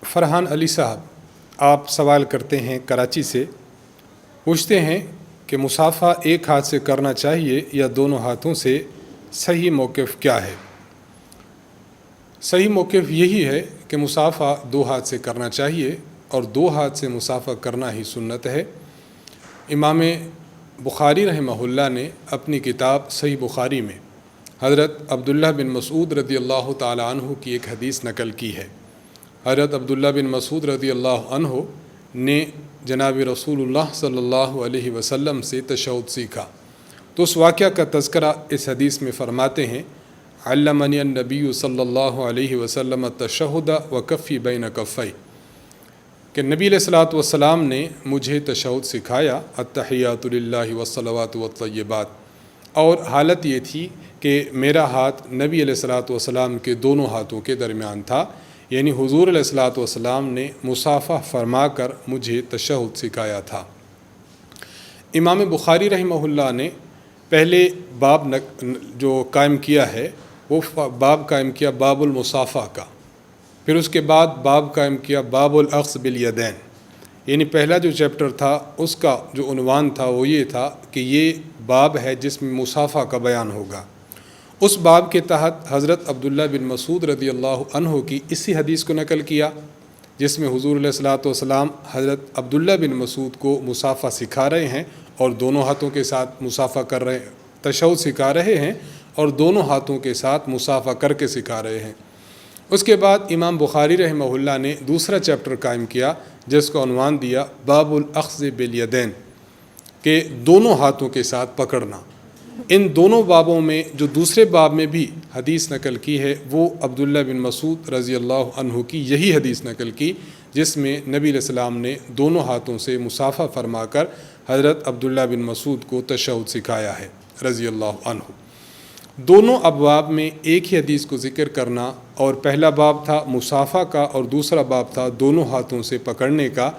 فرحان علی صاحب آپ سوال کرتے ہیں کراچی سے، پوچھتے ہیں کہ مصافحہ ایک ہاتھ سے کرنا چاہیے یا دونوں ہاتھوں سے، صحیح موقف کیا ہے؟ صحیح موقف یہی ہے کہ مصافحہ دو ہاتھ سے کرنا چاہیے اور دو ہاتھ سے مصافحہ کرنا ہی سنت ہے۔ امام بخاری رحمہ اللہ نے اپنی کتاب صحیح بخاری میں حضرت عبداللہ بن مسعود رضی اللہ تعالی عنہ کی ایک حدیث نقل کی ہے۔ حضرت عبداللہ بن مسعود رضی اللہ عنہ نے جناب رسول اللہ صلی اللہ علیہ وسلم سے تشہد سیکھا، تو اس واقعہ کا تذکرہ اس حدیث میں فرماتے ہیں، علمنی النبی صلی اللہ علیہ وسلم التشہد وکفی بین کفی، کہ نبی علیہ الصلوۃ والسلام نے مجھے تشہد سکھایا، التحیات للہ والصلوات والطیبات، اور حالت یہ تھی کہ میرا ہاتھ نبی علیہ الصلوۃ والسلام کے دونوں ہاتھوں کے درمیان تھا، یعنی حضور علیہ الصلوۃ والسلام نے مصافحہ فرما کر مجھے تشہد سکھایا تھا۔ امام بخاری رحمہ اللہ نے پہلے باب جو قائم کیا ہے وہ باب قائم کیا باب المصافحہ کا، پھر اس کے بعد باب قائم کیا باب الاخذ بالیدین، یعنی پہلا جو چیپٹر تھا اس کا جو عنوان تھا وہ یہ تھا کہ یہ باب ہے جس میں مصافحہ کا بیان ہوگا۔ اس باب کے تحت حضرت عبداللہ بن مسعود رضی اللہ عنہ کی اسی حدیث کو نقل کیا جس میں حضور علیہ الصلوۃ والسلام حضرت عبداللہ بن مسعود کو مصافحہ سکھا رہے ہیں اور دونوں ہاتھوں کے ساتھ مصافحہ کر رہے ہیں، تشہد سکھا رہے ہیں اور دونوں ہاتھوں کے ساتھ مصافحہ کر کے سکھا رہے ہیں۔ اس کے بعد امام بخاری رحمہ اللہ نے دوسرا چیپٹر قائم کیا جس کو عنوان دیا باب الاخذ بالیدین، کہ دونوں ہاتھوں کے ساتھ پکڑنا۔ ان دونوں بابوں میں جو دوسرے باب میں بھی حدیث نقل کی ہے وہ عبداللہ بن مسعود رضی اللہ عنہ کی یہی حدیث نقل کی جس میں نبی علیہ السلام نے دونوں ہاتھوں سے مصافحہ فرما کر حضرت عبداللہ بن مسعود کو تشہد سکھایا ہے رضی اللہ عنہ۔ دونوں ابواب میں ایک ہی حدیث کو ذکر کرنا، اور پہلا باب تھا مصافحہ کا اور دوسرا باب تھا دونوں ہاتھوں سے پکڑنے کا،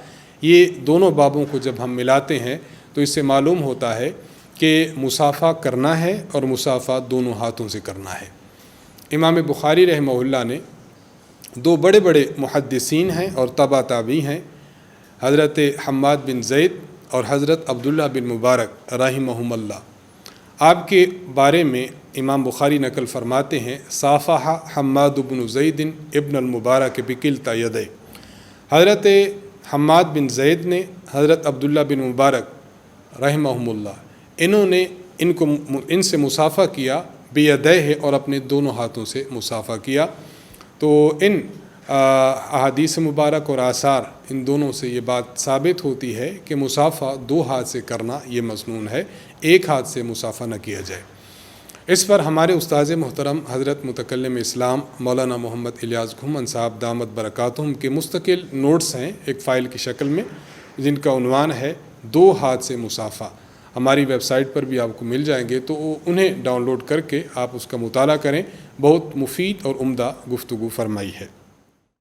یہ دونوں بابوں کو جب ہم ملاتے ہیں تو اس سے معلوم ہوتا ہے کہ مصافحہ کرنا ہے اور مصافحہ دونوں ہاتھوں سے کرنا ہے۔ امام بخاری رحمہ اللہ نے دو بڑے بڑے محدثین ہیں اور تبع تابعی ہیں، حضرت حماد بن زید اور حضرت عبداللہ بن مبارک رحمہم اللہ۔ آپ کے بارے میں امام بخاری نقل فرماتے ہیں، صافح حماد بن زید ابن المبارک بکلتا یدہ، حضرت حماد بن زید نے حضرت عبداللہ بن مبارک رحمہم اللہ انہوں نے ان سے مصافحہ کیا بیدہ، اور اپنے دونوں ہاتھوں سے مصافحہ کیا۔ تو ان احادیث مبارک اور آثار ان دونوں سے یہ بات ثابت ہوتی ہے کہ مصافحہ دو ہاتھ سے کرنا یہ مسنون ہے، ایک ہاتھ سے مصافحہ نہ کیا جائے۔ اس پر ہمارے استاذ محترم حضرت متکلم اسلام مولانا محمد الیاس گھمن صاحب دامت برکاتہم کے مستقل نوٹس ہیں ایک فائل کی شکل میں، جن کا عنوان ہے دو ہاتھ سے مصافحہ، ہماری ویب سائٹ پر بھی آپ کو مل جائیں گے، تو انہیں ڈاؤن لوڈ کر کے آپ اس کا مطالعہ کریں، بہت مفید اور عمدہ گفتگو فرمائی ہے۔